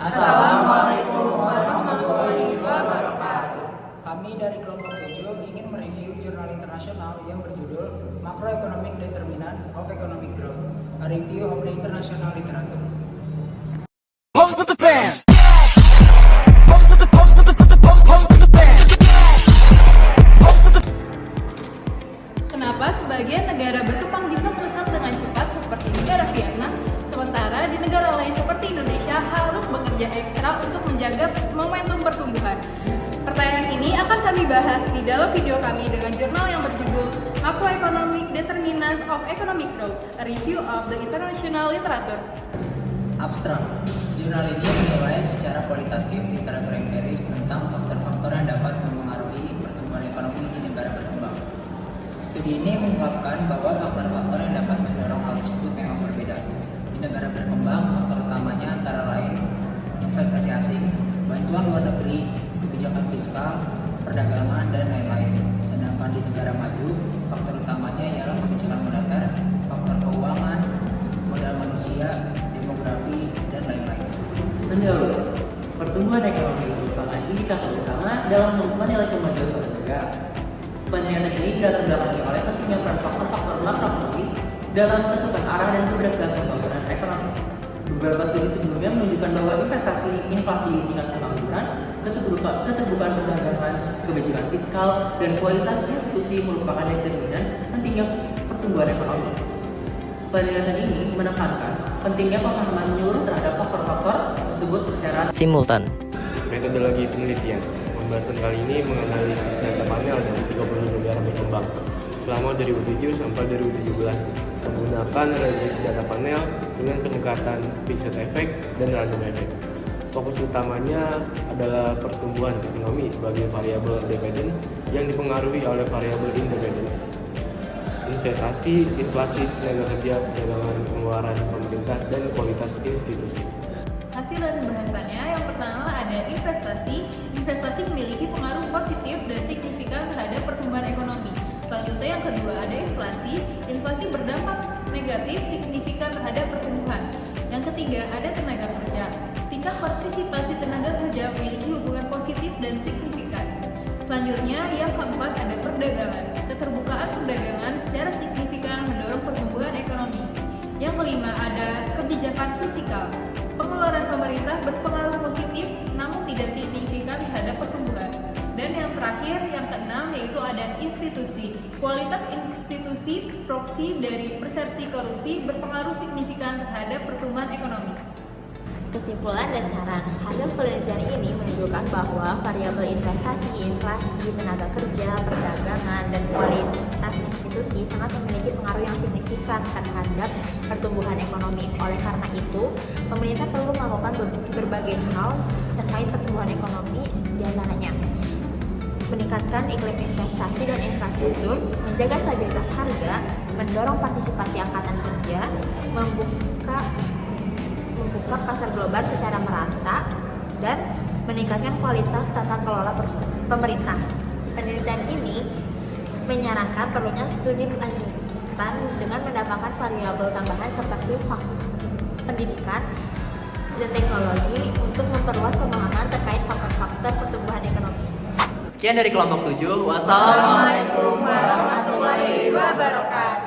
Assalamualaikum warahmatullahi wabarakatuh. Kami dari kelompok 7 ingin mereview jurnal internasional yang berjudul Macroeconomic Determinant of Economic Growth, a Review of the International Literature. Pose with the fans. Kenapa sebagian negara berkembang bisa melesat dengan cepat seperti negara Vietnam, sementara di negara lain seperti Indonesia harus bekerja ekstra untuk menjaga momentum pertumbuhan? Pertanyaan ini akan kami bahas di dalam video kami dengan jurnal yang berjudul Macroeconomic Determinants of Economic Growth, a Review of the International Literature. Abstrak. Jurnal ini menilai secara kualitatif literatur empiris tentang faktor-faktor yang dapat mempengaruhi pertumbuhan ekonomi di negara berkembang. Studi ini mengungkapkan bahwa faktor-faktor yang dapat mendorong hal tersebut memang berbeda. Di negara berkembang, faktor utamanya antara lain investasi asing, bantuan luar negeri, kebijakan fiskal, perdagangan, dan lain-lain. Sedangkan di negara maju, faktor utamanya ialah kebijakan moneter, faktor keuangan, modal manusia, demografi, dan lain-lain. Menurut pertumbuhan ekonomi merupakan indikator utama dalam menentukan nilai kemajuan suatu negara. Penelitian ini dilatar belakangi oleh pentingnya peran faktor-faktor makroekonomi dalam menentukan arah dan keberhasilan pembangunan ekonomi. Beberapa studi sebelumnya menunjukkan bahwa investasi, inflasi, tingkat pengangguran, keterbukaan perdagangan, kebijakan fiskal, dan kualitas institusi merupakan determinan pentingnya pertumbuhan ekonomi. Penelitian ini menekankan pentingnya pemahaman menyeluruh terhadap faktor-faktor tersebut secara simultan. Metodologi penelitian. Pembahasan kali ini menganalisis data panel dari 30 negara berkembang selama 2007 sampai 2017 menggunakan analisis data panel dengan pendekatan fixed effect dan random effect. Fokus utamanya adalah pertumbuhan ekonomi sebagai variabel independen yang dipengaruhi oleh variabel independen. Investasi, inflasi, tenaga kerja, perdagangan, pengeluaran pemerintah, dan kualitas institusi. Hasil dari bahasannya yang pertama ada investasi. Investasi memiliki pengaruh positif dan signifikan terhadap pertumbuhan ekonomi. Selanjutnya yang kedua ada inflasi. Inflasi berdampak negatif signifikan terhadap pertumbuhan. Yang ketiga ada tenaga kerja. Tingkat partisipasi tenaga kerja memiliki hubungan positif dan signifikan. Selanjutnya yang keempat ada perdagangan. Keterbukaan perdagangan secara signifikan mendorong pertumbuhan ekonomi. Yang kelima ada kebijakan fiskal. Pengeluaran pemerintah berpengaruh positif namun tidak signifikan terhadap pertumbuhan. Dan yang terakhir, yang keenam yaitu ada institusi. Kualitas institusi proksi dari persepsi korupsi berpengaruh signifikan terhadap pertumbuhan ekonomi. Kesimpulan dan saran. Hasil penelitian ini menunjukkan bahwa variabel investasi, inflasi, tenaga kerja, perdagangan, dan kualitas institusi sangat memiliki pengaruh yang signifikan terhadap pertumbuhan ekonomi. Oleh karena itu, pemerintah perlu melakukan berbagai hal terkait pertumbuhan ekonomi, diantaranya meningkatkan iklim investasi dan infrastruktur, menjaga stabilitas harga, mendorong partisipasi angkatan kerja, membuka pasar global secara merata, dan meningkatkan kualitas tata kelola pemerintah. Penelitian ini menyarankan perlunya studi lanjutan dengan mendapatkan variabel tambahan seperti pendidikan dan teknologi untuk memperluas pemahaman terkait faktor-faktor pertumbuhan ekonomi. Sekian dari kelompok 7. Wassalamualaikum warahmatullahi wabarakatuh.